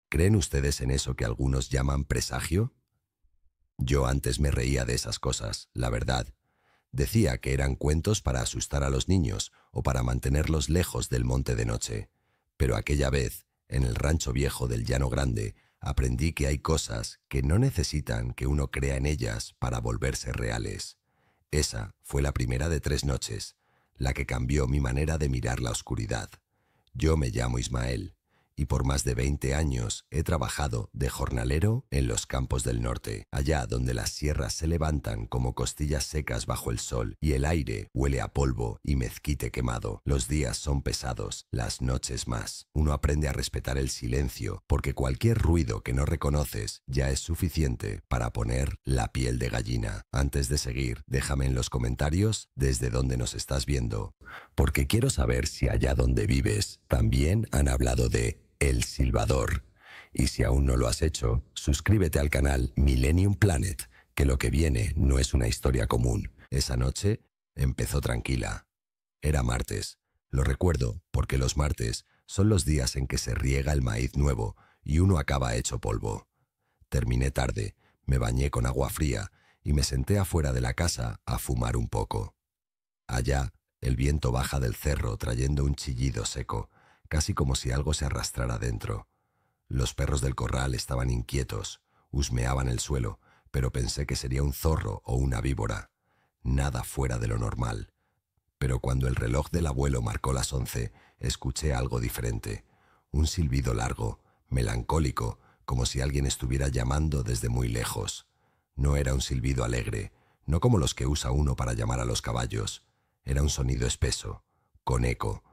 ¿Creen ustedes en eso que algunos llaman presagio? Yo antes me reía de esas cosas, la verdad. Decía que eran cuentos para asustar a los niños o para mantenerlos lejos del monte de noche. Pero aquella vez, en el rancho viejo del Llano Grande, aprendí que hay cosas que no necesitan que uno crea en ellas para volverse reales. Esa fue la primera de 3 noches, la que cambió mi manera de mirar la oscuridad. Yo me llamo Ismael y por más de 20 años he trabajado de jornalero en los campos del norte, allá donde las sierras se levantan como costillas secas bajo el sol y el aire huele a polvo y mezquite quemado. Los días son pesados, las noches más. Uno aprende a respetar el silencio, porque cualquier ruido que no reconoces ya es suficiente para poner la piel de gallina. Antes de seguir, déjame en los comentarios desde dónde nos estás viendo, porque quiero saber si allá donde vives también han hablado de El Silbador. Y si aún no lo has hecho, suscríbete al canal Millennium Planet, que lo que viene no es una historia común. Esa noche empezó tranquila. Era martes. Lo recuerdo porque los martes son los días en que se riega el maíz nuevo y uno acaba hecho polvo. Terminé tarde, me bañé con agua fría y me senté afuera de la casa a fumar un poco. Allá, el viento baja del cerro trayendo un chillido seco, casi como si algo se arrastrara dentro. Los perros del corral estaban inquietos, husmeaban el suelo, pero pensé que sería un zorro o una víbora. Nada fuera de lo normal. Pero cuando el reloj del abuelo marcó las 11, escuché algo diferente. Un silbido largo, melancólico, como si alguien estuviera llamando desde muy lejos. No era un silbido alegre, no como los que usa uno para llamar a los caballos. Era un sonido espeso, con eco.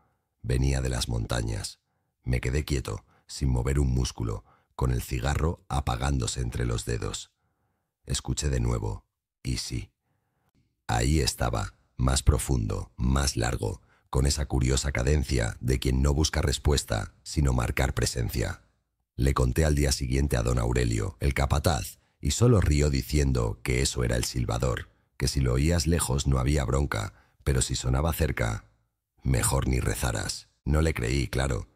Venía de las montañas. Me quedé quieto, sin mover un músculo, con el cigarro apagándose entre los dedos. Escuché de nuevo, y sí. Ahí estaba, más profundo, más largo, con esa curiosa cadencia de quien no busca respuesta, sino marcar presencia. Le conté al día siguiente a don Aurelio, el capataz, y solo rió diciendo que eso era el silbador, que si lo oías lejos no había bronca, pero si sonaba cerca, mejor ni rezaras. No le creí, claro.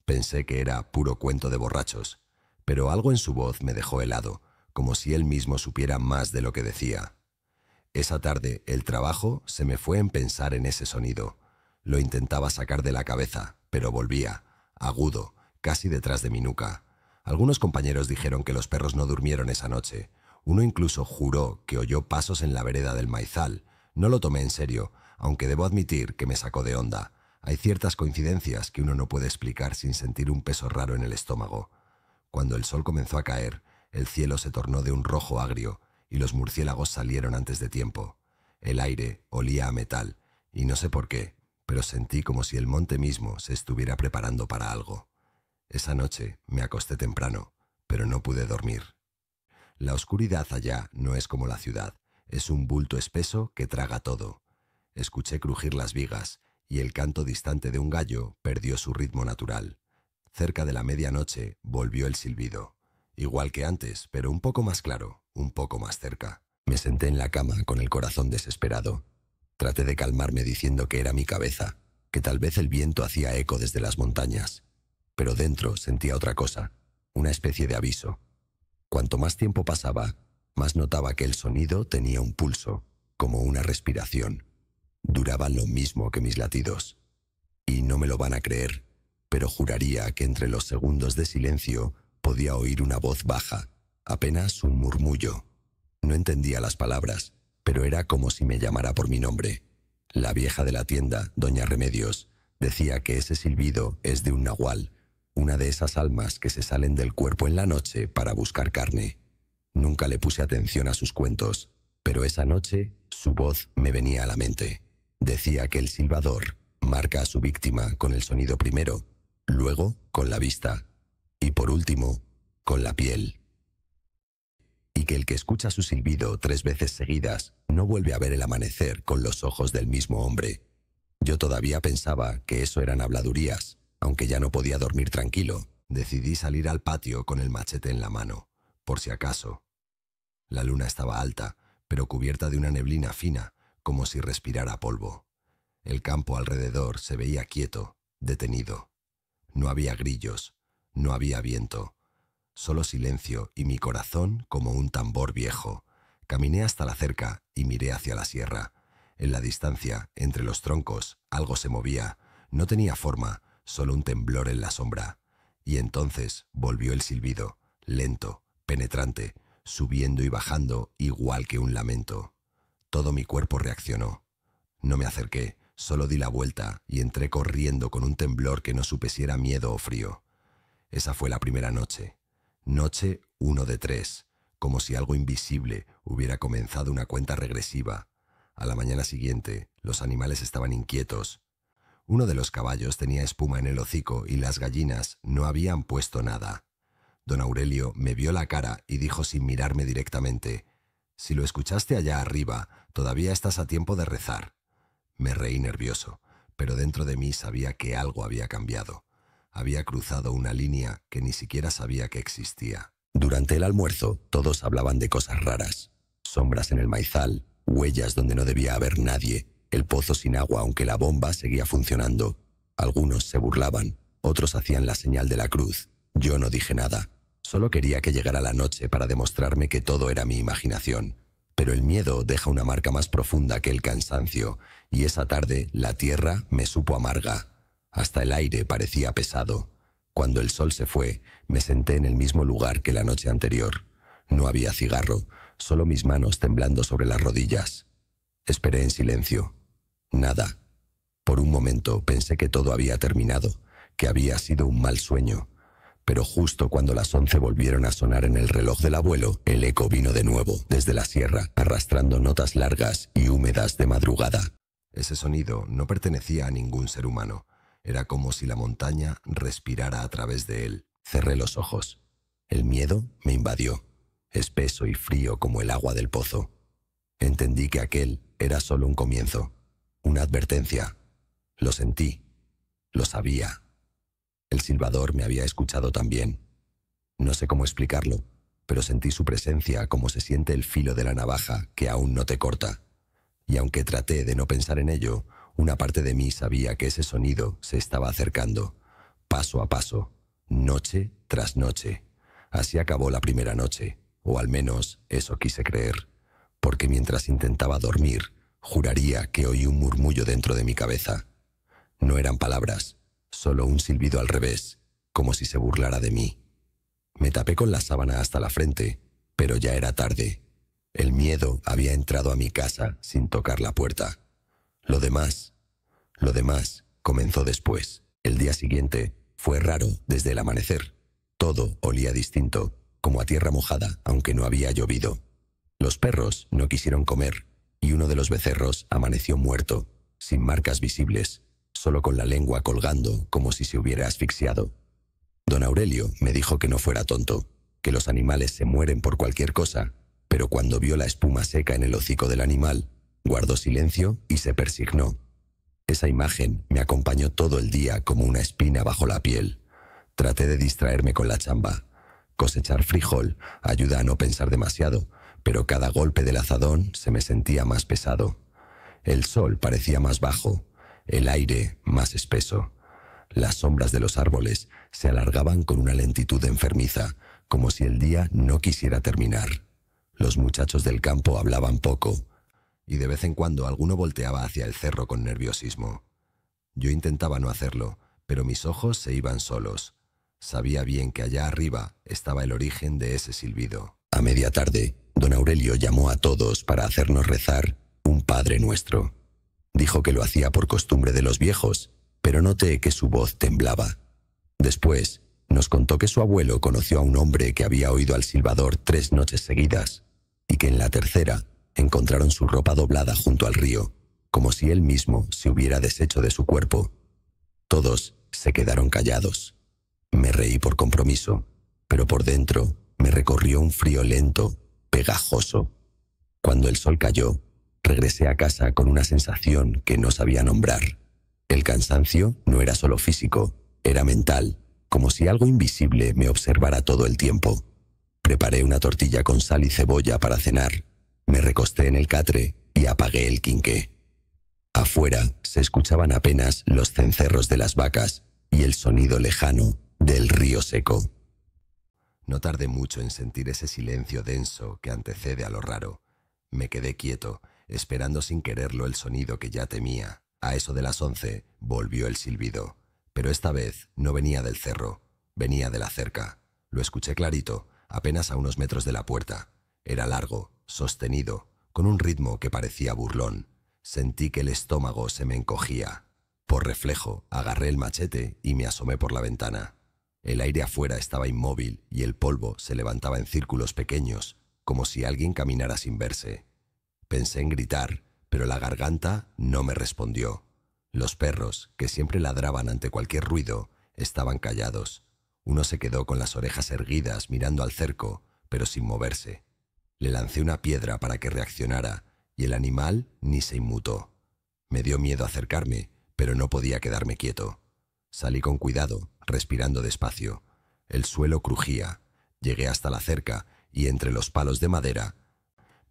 Pensé que era puro cuento de borrachos, pero algo en su voz me dejó helado, como si él mismo supiera más de lo que decía. Esa tarde el trabajo se me fue en pensar en ese sonido. Lo intentaba sacar de la cabeza, pero volvía, agudo, casi detrás de mi nuca. Algunos compañeros dijeron que los perros no durmieron esa noche. Uno incluso juró que oyó pasos en la vereda del maizal. No lo tomé en serio, aunque debo admitir que me sacó de onda. Hay ciertas coincidencias que uno no puede explicar sin sentir un peso raro en el estómago. Cuando el sol comenzó a caer, el cielo se tornó de un rojo agrio y los murciélagos salieron antes de tiempo. El aire olía a metal, y no sé por qué, pero sentí como si el monte mismo se estuviera preparando para algo. Esa noche me acosté temprano, pero no pude dormir. La oscuridad allá no es como la ciudad, es un bulto espeso que traga todo. Escuché crujir las vigas, y el canto distante de un gallo perdió su ritmo natural. Cerca de la medianoche volvió el silbido. Igual que antes, pero un poco más claro, un poco más cerca. Me senté en la cama con el corazón desesperado. Traté de calmarme diciendo que era mi cabeza, que tal vez el viento hacía eco desde las montañas. Pero dentro sentía otra cosa, una especie de aviso. Cuanto más tiempo pasaba, más notaba que el sonido tenía un pulso, como una respiración. Duraban lo mismo que mis latidos. Y no me lo van a creer, pero juraría que entre los segundos de silencio podía oír una voz baja, apenas un murmullo. No entendía las palabras, pero era como si me llamara por mi nombre. La vieja de la tienda, doña Remedios, decía que ese silbido es de un nahual, una de esas almas que se salen del cuerpo en la noche para buscar carne. Nunca le puse atención a sus cuentos, pero esa noche su voz me venía a la mente. Decía que el silbador marca a su víctima con el sonido primero, luego con la vista y por último con la piel. Y que el que escucha su silbido 3 veces seguidas no vuelve a ver el amanecer con los ojos del mismo hombre. Yo todavía pensaba que eso eran habladurías, aunque ya no podía dormir tranquilo. Decidí salir al patio con el machete en la mano, por si acaso. La luna estaba alta, pero cubierta de una neblina fina, como si respirara polvo. El campo alrededor se veía quieto, detenido. No había grillos, no había viento, solo silencio y mi corazón como un tambor viejo. Caminé hasta la cerca y miré hacia la sierra. En la distancia, entre los troncos, algo se movía. No tenía forma, solo un temblor en la sombra. Y entonces volvió el silbido, lento, penetrante, subiendo y bajando igual que un lamento. Todo mi cuerpo reaccionó. No me acerqué, solo di la vuelta y entré corriendo con un temblor que no supe si era miedo o frío. Esa fue la primera noche. Noche 1 de 3, como si algo invisible hubiera comenzado una cuenta regresiva. A la mañana siguiente, los animales estaban inquietos. Uno de los caballos tenía espuma en el hocico y las gallinas no habían puesto nada. Don Aurelio me vio la cara y dijo sin mirarme directamente: «Si lo escuchaste allá arriba, todavía estás a tiempo de rezar». Me reí nervioso, pero dentro de mí sabía que algo había cambiado. Había cruzado una línea que ni siquiera sabía que existía. Durante el almuerzo, todos hablaban de cosas raras. Sombras en el maizal, huellas donde no debía haber nadie, el pozo sin agua aunque la bomba seguía funcionando. Algunos se burlaban, otros hacían la señal de la cruz. Yo no dije nada. Solo quería que llegara la noche para demostrarme que todo era mi imaginación. Pero el miedo deja una marca más profunda que el cansancio, y esa tarde la tierra me supo amarga. Hasta el aire parecía pesado. Cuando el sol se fue, me senté en el mismo lugar que la noche anterior. No había cigarro, solo mis manos temblando sobre las rodillas. Esperé en silencio. Nada. Por un momento pensé que todo había terminado, que había sido un mal sueño. Pero justo cuando las 11 volvieron a sonar en el reloj del abuelo, el eco vino de nuevo, desde la sierra, arrastrando notas largas y húmedas de madrugada. Ese sonido no pertenecía a ningún ser humano. Era como si la montaña respirara a través de él. Cerré los ojos. El miedo me invadió, espeso y frío como el agua del pozo. Entendí que aquel era solo un comienzo, una advertencia. Lo sentí, lo sabía. El silbador me había escuchado también. No sé cómo explicarlo, pero sentí su presencia como se siente el filo de la navaja que aún no te corta. Y aunque traté de no pensar en ello, una parte de mí sabía que ese sonido se estaba acercando, paso a paso, noche tras noche. Así acabó la primera noche, o al menos eso quise creer, porque mientras intentaba dormir, juraría que oí un murmullo dentro de mi cabeza. No eran palabras, solo un silbido al revés, como si se burlara de mí. Me tapé con la sábana hasta la frente, pero ya era tarde. El miedo había entrado a mi casa sin tocar la puerta. Lo demás comenzó después. El día siguiente fue raro desde el amanecer. Todo olía distinto, como a tierra mojada, aunque no había llovido. Los perros no quisieron comer, y uno de los becerros amaneció muerto, sin marcas visibles, solo con la lengua colgando como si se hubiera asfixiado. Don Aurelio me dijo que no fuera tonto, que los animales se mueren por cualquier cosa, pero cuando vio la espuma seca en el hocico del animal, guardó silencio y se persignó. Esa imagen me acompañó todo el día como una espina bajo la piel. Traté de distraerme con la chamba. Cosechar frijol ayuda a no pensar demasiado, pero cada golpe del azadón se me sentía más pesado. El sol parecía más bajo, el aire más espeso. Las sombras de los árboles se alargaban con una lentitud enfermiza, como si el día no quisiera terminar. Los muchachos del campo hablaban poco, y de vez en cuando alguno volteaba hacia el cerro con nerviosismo. Yo intentaba no hacerlo, pero mis ojos se iban solos. Sabía bien que allá arriba estaba el origen de ese silbido. A media tarde, don Aurelio llamó a todos para hacernos rezar un Padre Nuestro. Dijo que lo hacía por costumbre de los viejos, pero noté que su voz temblaba. Después, nos contó que su abuelo conoció a un hombre que había oído al silbador 3 noches seguidas, y que en la tercera encontraron su ropa doblada junto al río, como si él mismo se hubiera deshecho de su cuerpo. Todos se quedaron callados. Me reí por compromiso, pero por dentro me recorrió un frío lento, pegajoso. Cuando el sol cayó, regresé a casa con una sensación que no sabía nombrar. El cansancio no era solo físico, era mental, como si algo invisible me observara todo el tiempo. Preparé una tortilla con sal y cebolla para cenar. Me recosté en el catre y apagué el quinqué. Afuera se escuchaban apenas los cencerros de las vacas y el sonido lejano del río seco. No tardé mucho en sentir ese silencio denso que antecede a lo raro. Me quedé quieto, esperando sin quererlo el sonido que ya temía. A eso de las 11 volvió el silbido, pero esta vez no venía del cerro, venía de la cerca. Lo escuché clarito, apenas a unos metros de la puerta. Era largo, sostenido, con un ritmo que parecía burlón. Sentí que el estómago se me encogía. Por reflejo, agarré el machete y me asomé por la ventana. El aire afuera estaba inmóvil y el polvo se levantaba en círculos pequeños, como si alguien caminara sin verse. Pensé en gritar, pero la garganta no me respondió. Los perros, que siempre ladraban ante cualquier ruido, estaban callados. Uno se quedó con las orejas erguidas mirando al cerco, pero sin moverse. Le lancé una piedra para que reaccionara, y el animal ni se inmutó. Me dio miedo acercarme, pero no podía quedarme quieto. Salí con cuidado, respirando despacio. El suelo crujía. Llegué hasta la cerca y entre los palos de madera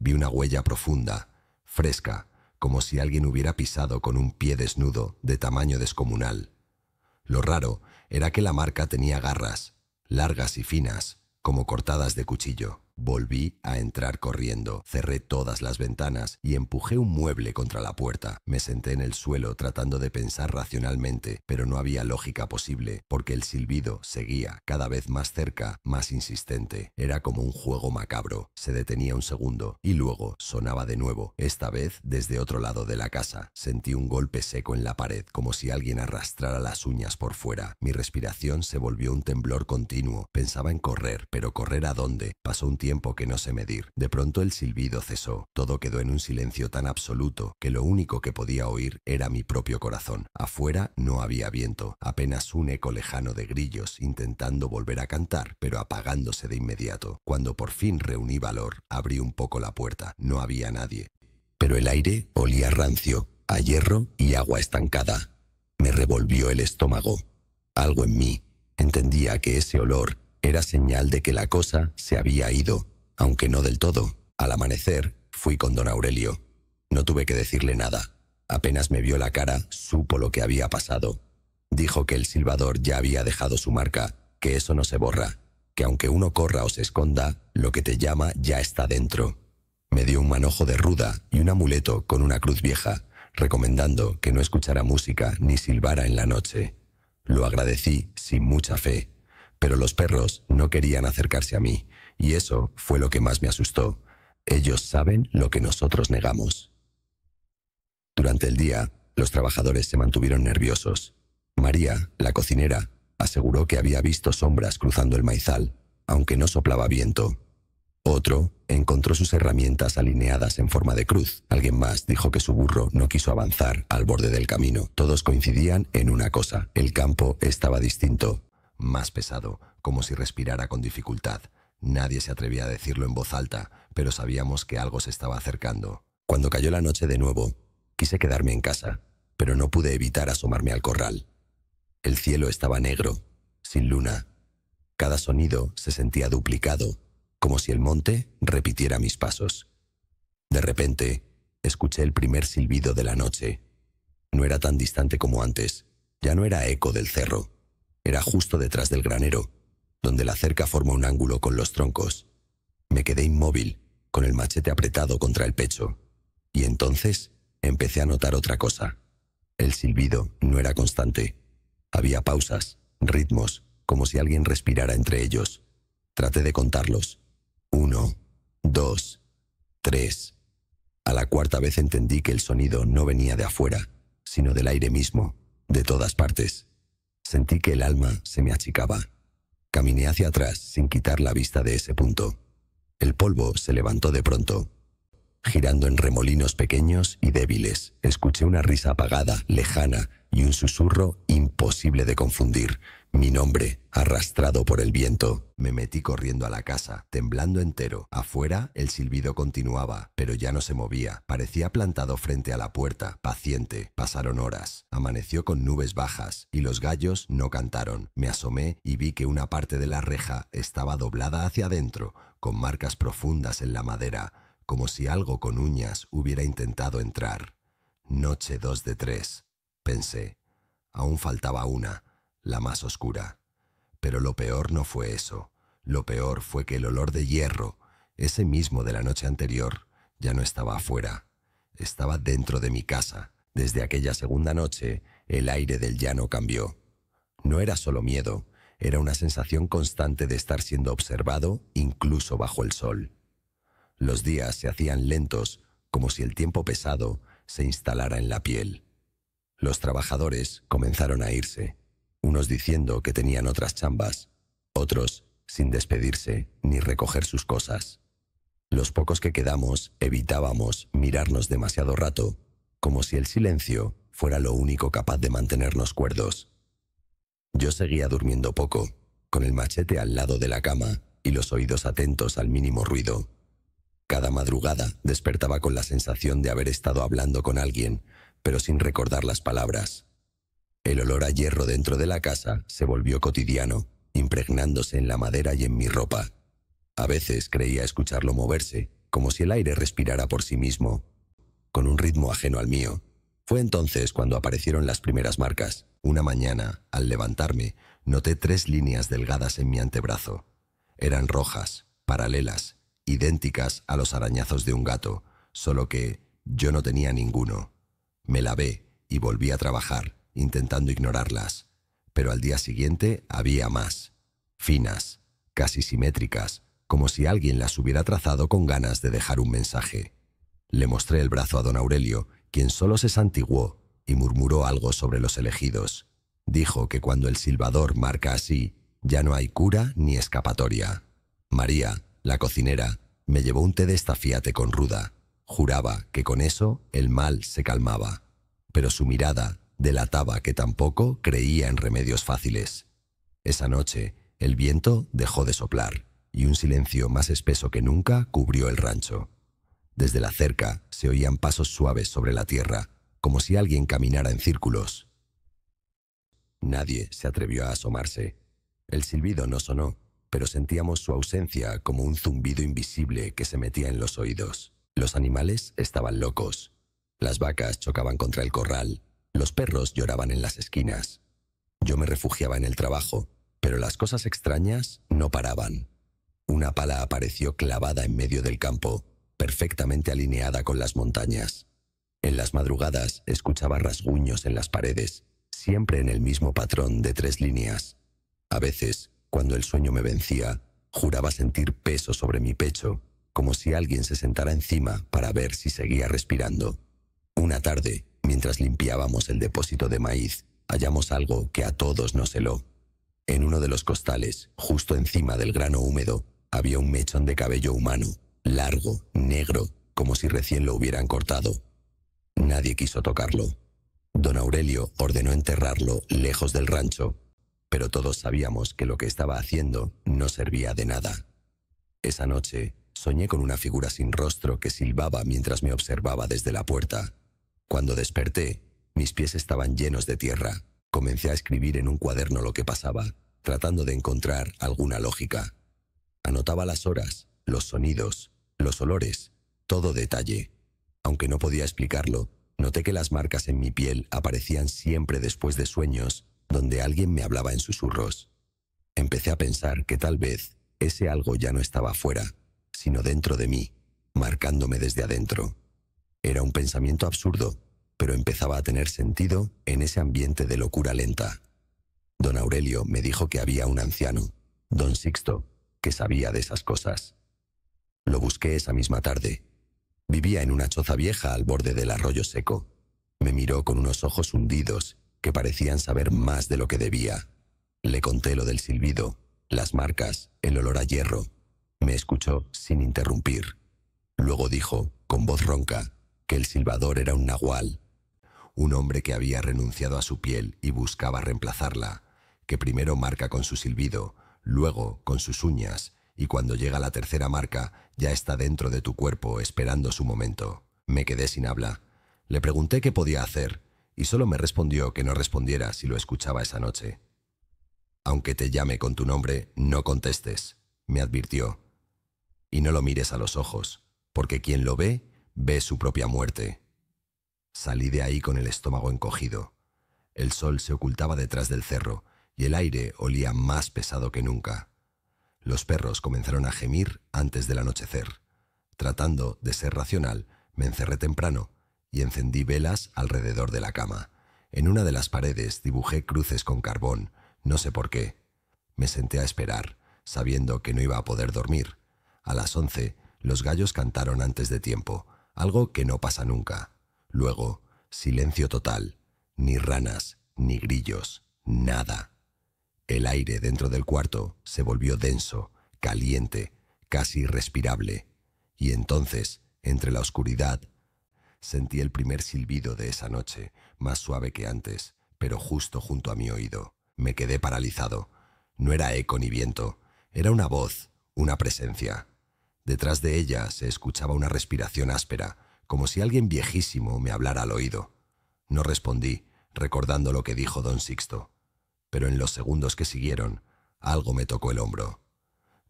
vi una huella profunda, fresca, como si alguien hubiera pisado con un pie desnudo de tamaño descomunal. Lo raro era que la marca tenía garras, largas y finas, como cortadas de cuchillo. Volví a entrar corriendo, cerré todas las ventanas y empujé un mueble contra la puerta. Me senté en el suelo tratando de pensar racionalmente, pero no había lógica posible, porque el silbido seguía, cada vez más cerca, más insistente. Era como un juego macabro. Se detenía un segundo y luego sonaba de nuevo, esta vez desde otro lado de la casa. Sentí un golpe seco en la pared, como si alguien arrastrara las uñas por fuera. Mi respiración se volvió un temblor continuo. Pensaba en correr, pero ¿correr a dónde? Pasó un tiempo que no sé medir. De pronto el silbido cesó. Todo quedó en un silencio tan absoluto que lo único que podía oír era mi propio corazón. Afuera no había viento, apenas un eco lejano de grillos intentando volver a cantar, pero apagándose de inmediato. Cuando por fin reuní valor, abrí un poco la puerta. No había nadie. Pero el aire olía rancio, a hierro y agua estancada. Me revolvió el estómago. Algo en mí entendía que ese olor era señal de que la cosa se había ido, aunque no del todo. Al amanecer, fui con don Aurelio. No tuve que decirle nada. Apenas me vio la cara, supo lo que había pasado. Dijo que el silbador ya había dejado su marca, que eso no se borra, que aunque uno corra o se esconda, lo que te llama ya está dentro. Me dio un manojo de ruda y un amuleto con una cruz vieja, recomendando que no escuchara música ni silbara en la noche. Lo agradecí sin mucha fe. Pero los perros no querían acercarse a mí, y eso fue lo que más me asustó. Ellos saben lo que nosotros negamos. Durante el día, los trabajadores se mantuvieron nerviosos. María, la cocinera, aseguró que había visto sombras cruzando el maizal, aunque no soplaba viento. Otro encontró sus herramientas alineadas en forma de cruz. Alguien más dijo que su burro no quiso avanzar al borde del camino. Todos coincidían en una cosa: el campo estaba distinto. Más pesado, como si respirara con dificultad. Nadie se atrevía a decirlo en voz alta, pero sabíamos que algo se estaba acercando. Cuando cayó la noche de nuevo, quise quedarme en casa, pero no pude evitar asomarme al corral. El cielo estaba negro, sin luna. Cada sonido se sentía duplicado, como si el monte repitiera mis pasos. De repente, escuché el primer silbido de la noche. No era tan distante como antes, ya no era eco del cerro. Era justo detrás del granero, donde la cerca forma un ángulo con los troncos. Me quedé inmóvil, con el machete apretado contra el pecho. Y entonces empecé a notar otra cosa. El silbido no era constante. Había pausas, ritmos, como si alguien respirara entre ellos. Traté de contarlos. 1, 2, 3. A la cuarta vez entendí que el sonido no venía de afuera, sino del aire mismo, de todas partes. Sentí que el alma se me achicaba. Caminé hacia atrás sin quitar la vista de ese punto. El polvo se levantó de pronto. Girando en remolinos pequeños y débiles, escuché una risa apagada, lejana, y un susurro imposible de confundir. Mi nombre, arrastrado por el viento. Me metí corriendo a la casa, temblando entero. Afuera, el silbido continuaba, pero ya no se movía. Parecía plantado frente a la puerta, paciente. Pasaron horas. Amaneció con nubes bajas, y los gallos no cantaron. Me asomé y vi que una parte de la reja estaba doblada hacia adentro, con marcas profundas en la madera, como si algo con uñas hubiera intentado entrar. Noche 2 de 3, pensé. Aún faltaba una, la más oscura. Pero lo peor no fue eso. Lo peor fue que el olor de hierro, ese mismo de la noche anterior, ya no estaba afuera, estaba dentro de mi casa. Desde aquella segunda noche, el aire del llano cambió. No era solo miedo, era una sensación constante de estar siendo observado incluso bajo el sol. Los días se hacían lentos, como si el tiempo pesado se instalara en la piel. Los trabajadores comenzaron a irse, unos diciendo que tenían otras chambas, otros sin despedirse ni recoger sus cosas. Los pocos que quedamos evitábamos mirarnos demasiado rato, como si el silencio fuera lo único capaz de mantenernos cuerdos. Yo seguía durmiendo poco, con el machete al lado de la cama y los oídos atentos al mínimo ruido. Cada madrugada despertaba con la sensación de haber estado hablando con alguien, pero sin recordar las palabras. El olor a hierro dentro de la casa se volvió cotidiano, impregnándose en la madera y en mi ropa. A veces creía escucharlo moverse, como si el aire respirara por sí mismo, con un ritmo ajeno al mío. Fue entonces cuando aparecieron las primeras marcas. Una mañana, al levantarme, noté 3 líneas delgadas en mi antebrazo. Eran rojas, paralelas, idénticas a los arañazos de un gato, solo que yo no tenía ninguno. Me lavé y volví a trabajar, intentando ignorarlas. Pero al día siguiente había más, finas, casi simétricas, como si alguien las hubiera trazado con ganas de dejar un mensaje. Le mostré el brazo a don Aurelio, quien solo se santiguó y murmuró algo sobre los elegidos. Dijo que cuando el silbador marca así, ya no hay cura ni escapatoria. María, la cocinera, me llevó un té de estafiate con ruda. Juraba que con eso el mal se calmaba, pero su mirada delataba que tampoco creía en remedios fáciles. Esa noche, el viento dejó de soplar y un silencio más espeso que nunca cubrió el rancho. Desde la cerca se oían pasos suaves sobre la tierra, como si alguien caminara en círculos. Nadie se atrevió a asomarse. El silbido no sonó, pero sentíamos su ausencia como un zumbido invisible que se metía en los oídos. Los animales estaban locos. Las vacas chocaban contra el corral. Los perros lloraban en las esquinas. Yo me refugiaba en el trabajo, pero las cosas extrañas no paraban. Una pala apareció clavada en medio del campo, perfectamente alineada con las montañas. En las madrugadas escuchaba rasguños en las paredes, siempre en el mismo patrón de 3 líneas. A veces, cuando el sueño me vencía, juraba sentir peso sobre mi pecho, como si alguien se sentara encima para ver si seguía respirando. Una tarde, mientras limpiábamos el depósito de maíz, hallamos algo que a todos nos heló. En uno de los costales, justo encima del grano húmedo, había un mechón de cabello humano, largo, negro, como si recién lo hubieran cortado. Nadie quiso tocarlo. Don Aurelio ordenó enterrarlo lejos del rancho, pero todos sabíamos que lo que estaba haciendo no servía de nada. Esa noche soñé con una figura sin rostro que silbaba mientras me observaba desde la puerta. Cuando desperté, mis pies estaban llenos de tierra. Comencé a escribir en un cuaderno lo que pasaba, tratando de encontrar alguna lógica. Anotaba las horas, los sonidos, los olores, todo detalle. Aunque no podía explicarlo, noté que las marcas en mi piel aparecían siempre después de sueños donde alguien me hablaba en susurros. Empecé a pensar que tal vez ese algo ya no estaba afuera, sino dentro de mí, marcándome desde adentro. Era un pensamiento absurdo, pero empezaba a tener sentido en ese ambiente de locura lenta. Don Aurelio me dijo que había un anciano, don Sixto, que sabía de esas cosas. Lo busqué esa misma tarde. Vivía en una choza vieja al borde del arroyo seco. Me miró con unos ojos hundidos que parecían saber más de lo que debía. Le conté lo del silbido, las marcas, el olor a hierro. Me escuchó sin interrumpir. Luego dijo, con voz ronca, que el silbador era un nahual, un hombre que había renunciado a su piel y buscaba reemplazarla, que primero marca con su silbido, luego con sus uñas, y cuando llega la tercera marca ya está dentro de tu cuerpo esperando su momento. Me quedé sin habla. Le pregunté qué podía hacer, y solo me respondió que no respondiera si lo escuchaba esa noche. Aunque te llame con tu nombre, no contestes, me advirtió. Y no lo mires a los ojos, porque quien lo ve, ve su propia muerte. Salí de ahí con el estómago encogido. El sol se ocultaba detrás del cerro y el aire olía más pesado que nunca. Los perros comenzaron a gemir antes del anochecer. Tratando de ser racional, me encerré temprano y encendí velas alrededor de la cama. En una de las paredes dibujé cruces con carbón, no sé por qué. Me senté a esperar, sabiendo que no iba a poder dormir. A las 11, los gallos cantaron antes de tiempo, algo que no pasa nunca. Luego, silencio total. Ni ranas, ni grillos, nada. El aire dentro del cuarto se volvió denso, caliente, casi irrespirable. Y entonces, entre la oscuridad, sentí el primer silbido de esa noche, más suave que antes, pero justo junto a mi oído. Me quedé paralizado. No era eco ni viento, era una voz, una presencia. Detrás de ella se escuchaba una respiración áspera, como si alguien viejísimo me hablara al oído. No respondí, recordando lo que dijo don Sixto. Pero en los segundos que siguieron, algo me tocó el hombro.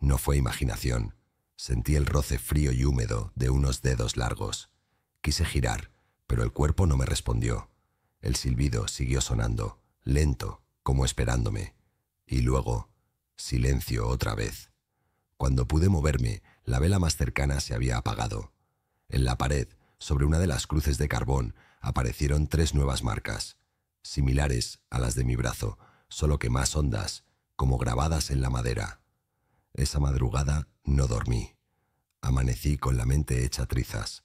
No fue imaginación. Sentí el roce frío y húmedo de unos dedos largos. Quise girar, pero el cuerpo no me respondió. El silbido siguió sonando, lento, como esperándome. Y luego, silencio otra vez. Cuando pude moverme, la vela más cercana se había apagado. En la pared, sobre una de las cruces de carbón, aparecieron 3 nuevas marcas, similares a las de mi brazo, solo que más hondas, como grabadas en la madera. Esa madrugada no dormí. Amanecí con la mente hecha trizas.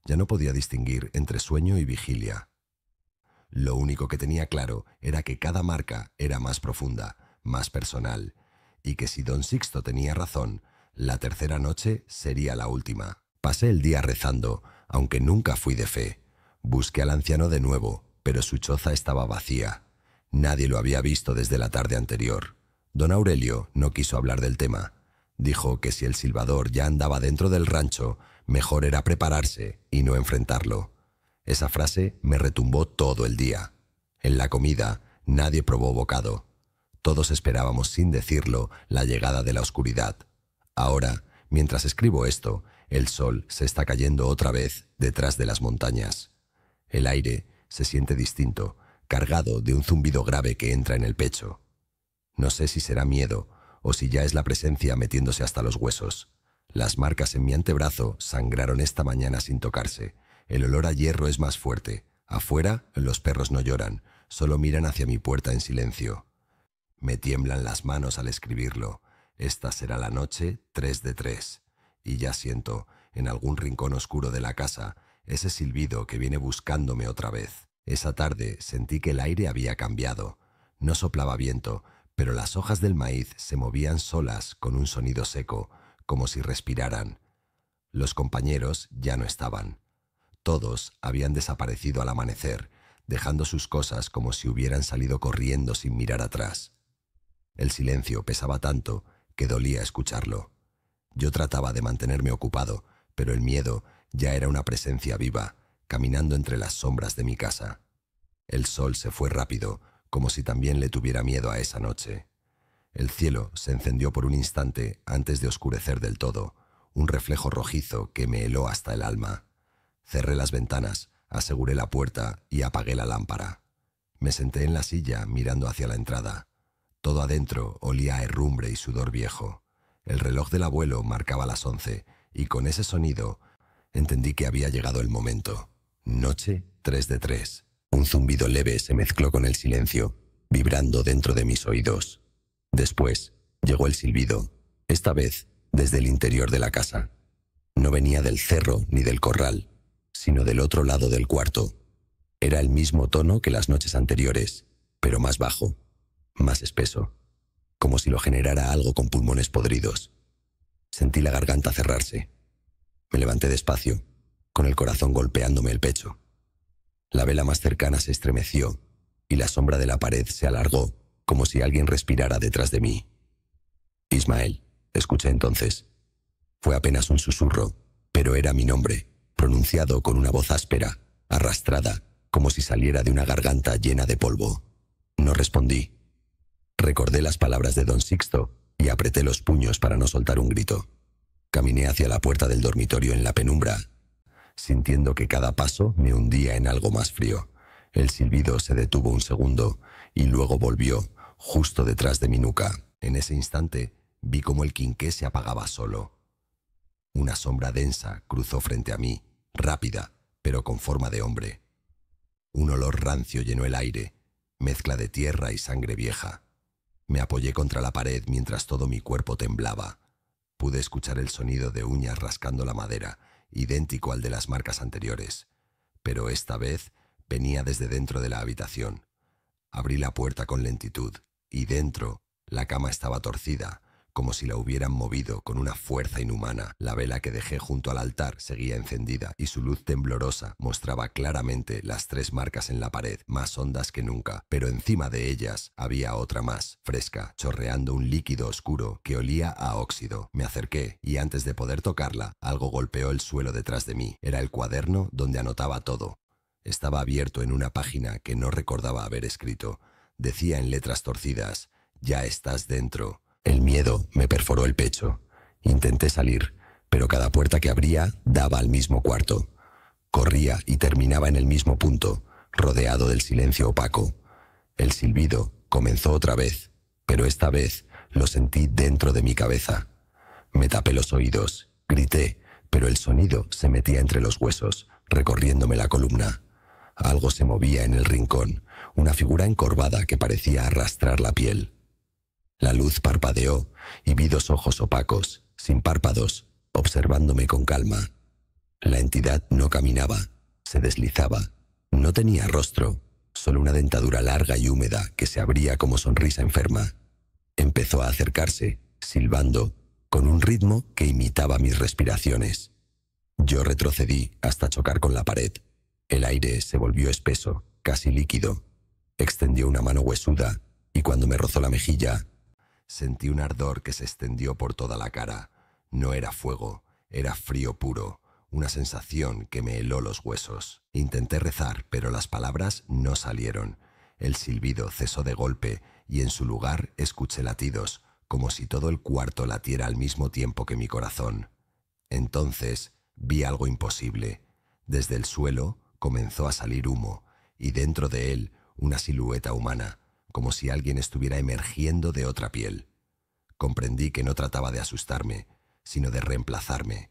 Ya no podía distinguir entre sueño y vigilia. Lo único que tenía claro era que cada marca era más profunda, más personal, y que si don Sixto tenía razón, la tercera noche sería la última. Pasé el día rezando, aunque nunca fui de fe. Busqué al anciano de nuevo, pero su choza estaba vacía. Nadie lo había visto desde la tarde anterior. Don Aurelio no quiso hablar del tema. Dijo que si el silbador ya andaba dentro del rancho, mejor era prepararse y no enfrentarlo. Esa frase me retumbó todo el día. En la comida nadie probó bocado. Todos esperábamos sin decirlo la llegada de la oscuridad. Ahora, mientras escribo esto, el sol se está cayendo otra vez detrás de las montañas. El aire se siente distinto, cargado de un zumbido grave que entra en el pecho. No sé si será miedo o si ya es la presencia metiéndose hasta los huesos. Las marcas en mi antebrazo sangraron esta mañana sin tocarse. El olor a hierro es más fuerte. Afuera, los perros no lloran, solo miran hacia mi puerta en silencio. Me tiemblan las manos al escribirlo. Esta será la noche 3 de 3. Y ya siento, en algún rincón oscuro de la casa, ese silbido que viene buscándome otra vez. Esa tarde sentí que el aire había cambiado. No soplaba viento, pero las hojas del maíz se movían solas con un sonido seco, como si respiraran. Los compañeros ya no estaban. Todos habían desaparecido al amanecer, dejando sus cosas como si hubieran salido corriendo sin mirar atrás. El silencio pesaba tanto que dolía escucharlo. Yo trataba de mantenerme ocupado, pero el miedo ya era una presencia viva, caminando entre las sombras de mi casa. El sol se fue rápido, como si también le tuviera miedo a esa noche. El cielo se encendió por un instante antes de oscurecer del todo, un reflejo rojizo que me heló hasta el alma. Cerré las ventanas, aseguré la puerta y apagué la lámpara. Me senté en la silla mirando hacia la entrada. Todo adentro olía a herrumbre y sudor viejo. El reloj del abuelo marcaba las 11 y con ese sonido entendí que había llegado el momento. Noche 3 de 3. Un zumbido leve se mezcló con el silencio, vibrando dentro de mis oídos. Después llegó el silbido, esta vez desde el interior de la casa. No venía del cerro ni del corral, sino del otro lado del cuarto. Era el mismo tono que las noches anteriores, pero más bajo, más espeso, como si lo generara algo con pulmones podridos. Sentí la garganta cerrarse. Me levanté despacio, con el corazón golpeándome el pecho. La vela más cercana se estremeció y la sombra de la pared se alargó, como si alguien respirara detrás de mí. Ismael, escuché entonces. Fue apenas un susurro, pero era mi nombre, pronunciado con una voz áspera, arrastrada, como si saliera de una garganta llena de polvo. No respondí. Recordé las palabras de don Sixto y apreté los puños para no soltar un grito. Caminé hacia la puerta del dormitorio en la penumbra, sintiendo que cada paso me hundía en algo más frío. El silbido se detuvo un segundo y luego volvió, justo detrás de mi nuca. En ese instante Vi cómo el quinqué se apagaba solo. Una sombra densa cruzó frente a mí, rápida, pero con forma de hombre. Un olor rancio llenó el aire, mezcla de tierra y sangre vieja. Me apoyé contra la pared mientras todo mi cuerpo temblaba. Pude escuchar el sonido de uñas rascando la madera, idéntico al de las marcas anteriores, pero esta vez venía desde dentro de la habitación. Abrí la puerta con lentitud, y dentro, la cama estaba torcida, como si la hubieran movido con una fuerza inhumana. La vela que dejé junto al altar seguía encendida, y su luz temblorosa mostraba claramente las 3 marcas en la pared, más hondas que nunca, pero encima de ellas había otra más, fresca, chorreando un líquido oscuro que olía a óxido. Me acerqué, y antes de poder tocarla, algo golpeó el suelo detrás de mí. Era el cuaderno donde anotaba todo. Estaba abierto en una página que no recordaba haber escrito. Decía en letras torcidas: «Ya estás dentro». El miedo me perforó el pecho. Intenté salir, pero cada puerta que abría daba al mismo cuarto. Corría y terminaba en el mismo punto, rodeado del silencio opaco. El silbido comenzó otra vez, pero esta vez lo sentí dentro de mi cabeza. Me tapé los oídos, grité, pero el sonido se metía entre los huesos, recorriéndome la columna. Algo se movía en el rincón, una figura encorvada que parecía arrastrar la piel. La luz parpadeó y vi 2 ojos opacos, sin párpados, observándome con calma. La entidad no caminaba, se deslizaba. No tenía rostro, solo una dentadura larga y húmeda que se abría como sonrisa enferma. Empezó a acercarse, silbando, con un ritmo que imitaba mis respiraciones. Yo retrocedí hasta chocar con la pared. El aire se volvió espeso, casi líquido. Extendió una mano huesuda y cuando me rozó la mejilla, sentí un ardor que se extendió por toda la cara. No era fuego, era frío puro, una sensación que me heló los huesos. Intenté rezar, pero las palabras no salieron. El silbido cesó de golpe y en su lugar escuché latidos, como si todo el cuarto latiera al mismo tiempo que mi corazón. Entonces vi algo imposible. Desde el suelo comenzó a salir humo, y dentro de él una silueta humana, como si alguien estuviera emergiendo de otra piel. Comprendí que no trataba de asustarme, sino de reemplazarme.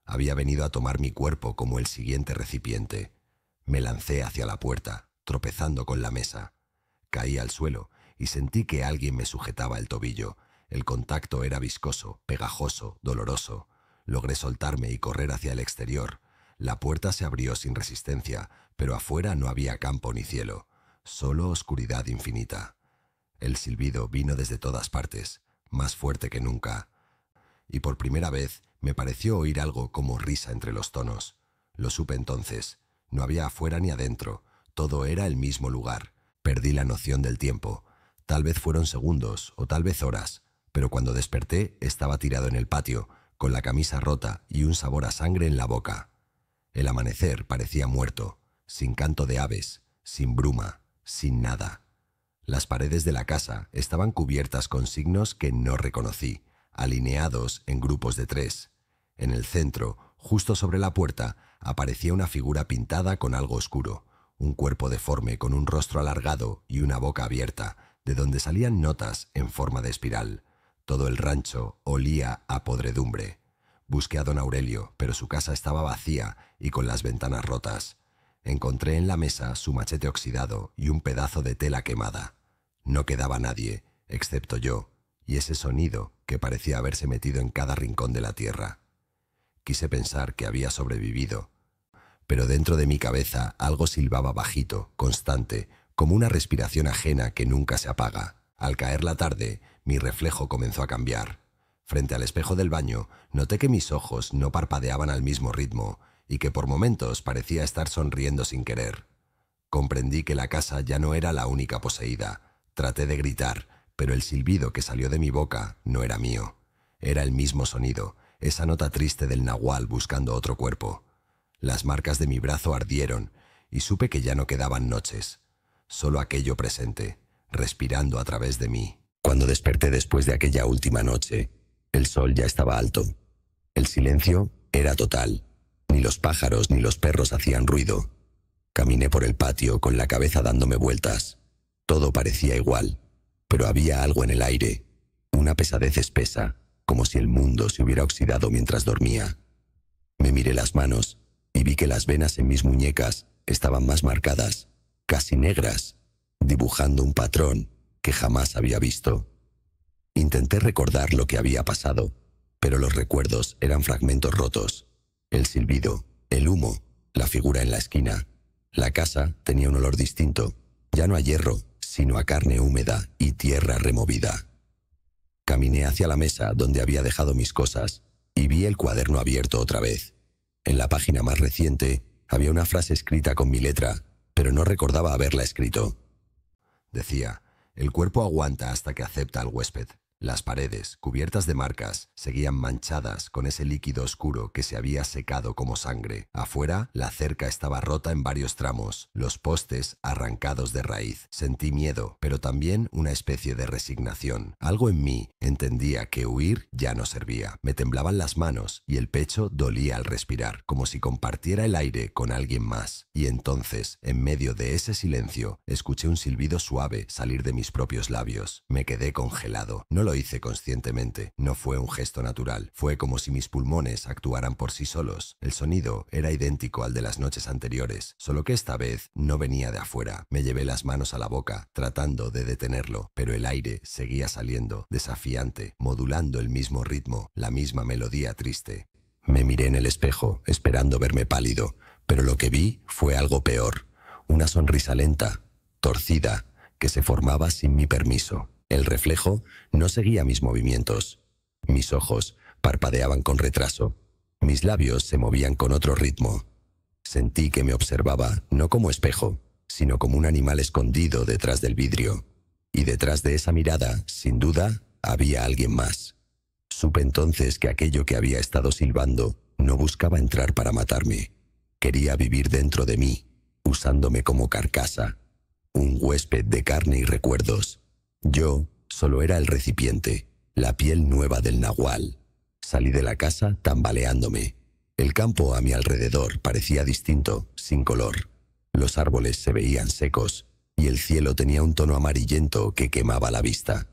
Había venido a tomar mi cuerpo como el siguiente recipiente. Me lancé hacia la puerta, tropezando con la mesa. Caí al suelo y sentí que alguien me sujetaba el tobillo. El contacto era viscoso, pegajoso, doloroso. Logré soltarme y correr hacia el exterior. La puerta se abrió sin resistencia, pero afuera no había campo ni cielo. Solo oscuridad infinita. El silbido vino desde todas partes, más fuerte que nunca. Y por primera vez me pareció oír algo como risa entre los tonos. Lo supe entonces. No había afuera ni adentro. Todo era el mismo lugar. Perdí la noción del tiempo. Tal vez fueron segundos o tal vez horas, pero cuando desperté estaba tirado en el patio, con la camisa rota y un sabor a sangre en la boca. El amanecer parecía muerto, sin canto de aves, sin bruma, sin nada. Las paredes de la casa estaban cubiertas con signos que no reconocí, alineados en grupos de 3. En el centro, justo sobre la puerta, aparecía una figura pintada con algo oscuro, un cuerpo deforme con un rostro alargado y una boca abierta, de donde salían notas en forma de espiral. Todo el rancho olía a podredumbre. Busqué a don Aurelio, pero su casa estaba vacía y con las ventanas rotas. Encontré en la mesa su machete oxidado y un pedazo de tela quemada. No quedaba nadie, excepto yo, y ese sonido que parecía haberse metido en cada rincón de la tierra. Quise pensar que había sobrevivido, pero dentro de mi cabeza algo silbaba bajito, constante, como una respiración ajena que nunca se apaga. Al caer la tarde, mi reflejo comenzó a cambiar. Frente al espejo del baño, noté que mis ojos no parpadeaban al mismo ritmo y que por momentos parecía estar sonriendo sin querer. Comprendí que la casa ya no era la única poseída. Traté de gritar, pero el silbido que salió de mi boca no era mío. Era el mismo sonido, esa nota triste del nahual buscando otro cuerpo. Las marcas de mi brazo ardieron y supe que ya no quedaban noches, solo aquello presente, respirando a través de mí. Cuando desperté después de aquella última noche, el sol ya estaba alto. El silencio era total. Ni los pájaros ni los perros hacían ruido. Caminé por el patio con la cabeza dándome vueltas. Todo parecía igual, pero había algo en el aire, una pesadez espesa, como si el mundo se hubiera oxidado mientras dormía. Me miré las manos y vi que las venas en mis muñecas estaban más marcadas, casi negras, dibujando un patrón que jamás había visto. Intenté recordar lo que había pasado, pero los recuerdos eran fragmentos rotos. El silbido, el humo, la figura en la esquina. La casa tenía un olor distinto, ya no a hierro, sino a carne húmeda y tierra removida. Caminé hacia la mesa donde había dejado mis cosas y vi el cuaderno abierto otra vez. En la página más reciente había una frase escrita con mi letra, pero no recordaba haberla escrito. Decía: el cuerpo aguanta hasta que acepta al huésped. Las paredes, cubiertas de marcas, seguían manchadas con ese líquido oscuro que se había secado como sangre. Afuera, la cerca estaba rota en varios tramos, los postes arrancados de raíz. Sentí miedo, pero también una especie de resignación. Algo en mí entendía que huir ya no servía. Me temblaban las manos y el pecho dolía al respirar, como si compartiera el aire con alguien más. Y entonces, en medio de ese silencio, escuché un silbido suave salir de mis propios labios. Me quedé congelado. No lo hice conscientemente, no fue un gesto natural, fue como si mis pulmones actuaran por sí solos. El sonido era idéntico al de las noches anteriores, solo que esta vez no venía de afuera. Me llevé las manos a la boca, tratando de detenerlo, pero el aire seguía saliendo, desafiante, modulando el mismo ritmo, la misma melodía triste. Me miré en el espejo, esperando verme pálido, pero lo que vi fue algo peor, una sonrisa lenta, torcida, que se formaba sin mi permiso. El reflejo no seguía mis movimientos. Mis ojos parpadeaban con retraso. Mis labios se movían con otro ritmo. Sentí que me observaba no como espejo, sino como un animal escondido detrás del vidrio. Y detrás de esa mirada, sin duda, había alguien más. Supe entonces que aquello que había estado silbando no buscaba entrar para matarme. Quería vivir dentro de mí, usándome como carcasa. Un huésped de carne y recuerdos. Yo solo era el recipiente, la piel nueva del nahual. Salí de la casa tambaleándome. El campo a mi alrededor parecía distinto, sin color. Los árboles se veían secos y el cielo tenía un tono amarillento que quemaba la vista.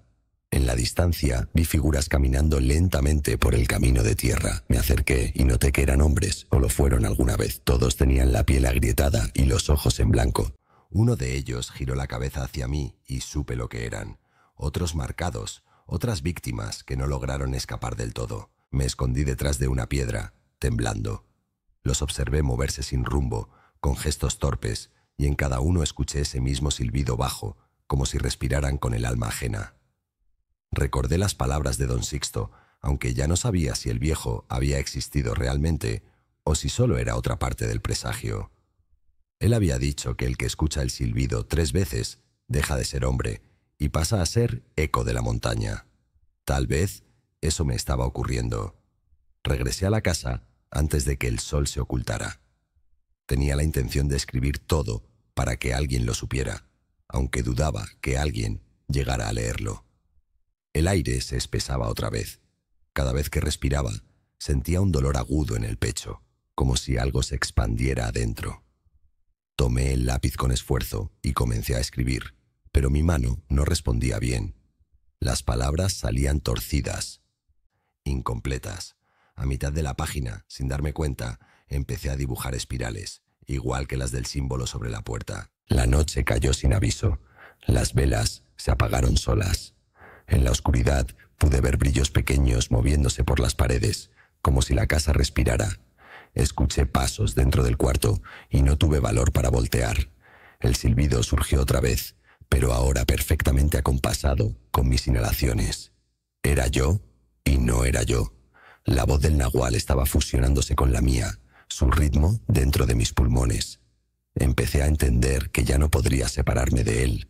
En la distancia vi figuras caminando lentamente por el camino de tierra. Me acerqué y noté que eran hombres, o lo fueron alguna vez. Todos tenían la piel agrietada y los ojos en blanco. Uno de ellos giró la cabeza hacia mí y supe lo que eran. Otros marcados, otras víctimas que no lograron escapar del todo. Me escondí detrás de una piedra, temblando. Los observé moverse sin rumbo, con gestos torpes, y en cada uno escuché ese mismo silbido bajo, como si respiraran con el alma ajena. Recordé las palabras de don Sixto, aunque ya no sabía si el viejo había existido realmente o si solo era otra parte del presagio. Él había dicho que el que escucha el silbido 3 veces deja de ser hombre y pasa a ser eco de la montaña. Tal vez eso me estaba ocurriendo. Regresé a la casa antes de que el sol se ocultara. Tenía la intención de escribir todo para que alguien lo supiera, aunque dudaba que alguien llegara a leerlo. El aire se espesaba otra vez. Cada vez que respiraba, sentía un dolor agudo en el pecho, como si algo se expandiera adentro. Tomé el lápiz con esfuerzo y comencé a escribir, pero mi mano no respondía bien. Las palabras salían torcidas, incompletas. A mitad de la página, sin darme cuenta, empecé a dibujar espirales, igual que las del símbolo sobre la puerta. La noche cayó sin aviso. Las velas se apagaron solas. En la oscuridad pude ver brillos pequeños moviéndose por las paredes, como si la casa respirara. Escuché pasos dentro del cuarto y no tuve valor para voltear. El silbido surgió otra vez, pero ahora perfectamente acompasado con mis inhalaciones. Era yo y no era yo. La voz del nahual estaba fusionándose con la mía, su ritmo dentro de mis pulmones. Empecé a entender que ya no podría separarme de él.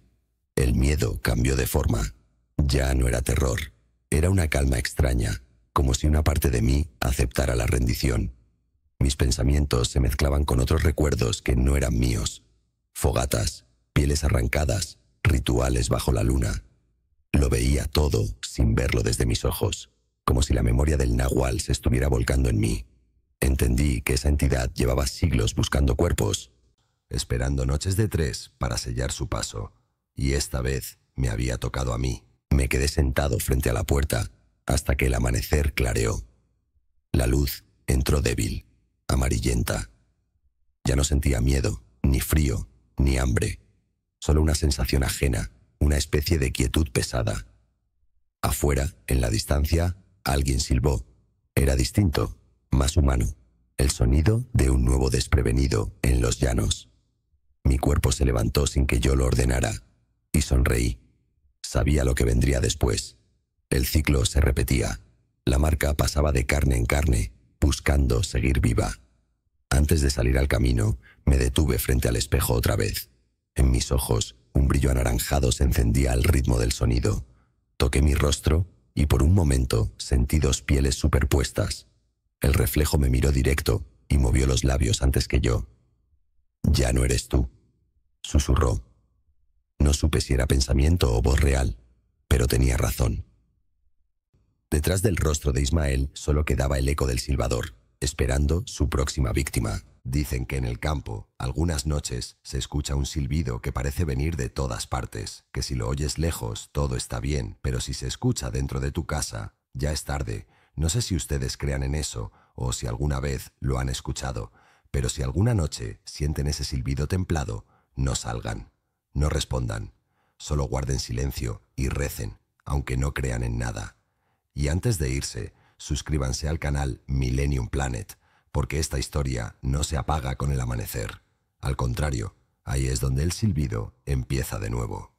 El miedo cambió de forma. Ya no era terror, era una calma extraña, como si una parte de mí aceptara la rendición. Mis pensamientos se mezclaban con otros recuerdos que no eran míos. Fogatas, pieles arrancadas, rituales bajo la luna. Lo veía todo sin verlo desde mis ojos, como si la memoria del nahual se estuviera volcando en mí. Entendí que esa entidad llevaba siglos buscando cuerpos, esperando noches de 3 para sellar su paso, y esta vez me había tocado a mí. Me quedé sentado frente a la puerta hasta que el amanecer clareó. La luz entró débil, amarillenta. Ya no sentía miedo, ni frío, ni hambre. Solo una sensación ajena, una especie de quietud pesada. Afuera, en la distancia, alguien silbó. Era distinto, más humano. El sonido de un nuevo desprevenido en los llanos. Mi cuerpo se levantó sin que yo lo ordenara, y sonreí. Sabía lo que vendría después. El ciclo se repetía. La marca pasaba de carne en carne, buscando seguir viva. Antes de salir al camino, me detuve frente al espejo otra vez. En mis ojos, un brillo anaranjado se encendía al ritmo del sonido. Toqué mi rostro y por un momento sentí dos pieles superpuestas. El reflejo me miró directo y movió los labios antes que yo. «Ya no eres tú», susurró. No supe si era pensamiento o voz real, pero tenía razón. Detrás del rostro de Ismael solo quedaba el eco del silbador, esperando su próxima víctima. Dicen que en el campo, algunas noches, se escucha un silbido que parece venir de todas partes, que si lo oyes lejos, todo está bien, pero si se escucha dentro de tu casa, ya es tarde. No sé si ustedes crean en eso, o si alguna vez lo han escuchado, pero si alguna noche sienten ese silbido templado, no salgan, no respondan, solo guarden silencio y recen, aunque no crean en nada. Y antes de irse, suscríbanse al canal Millennium Planet, porque esta historia no se apaga con el amanecer. Al contrario, ahí es donde el silbido empieza de nuevo.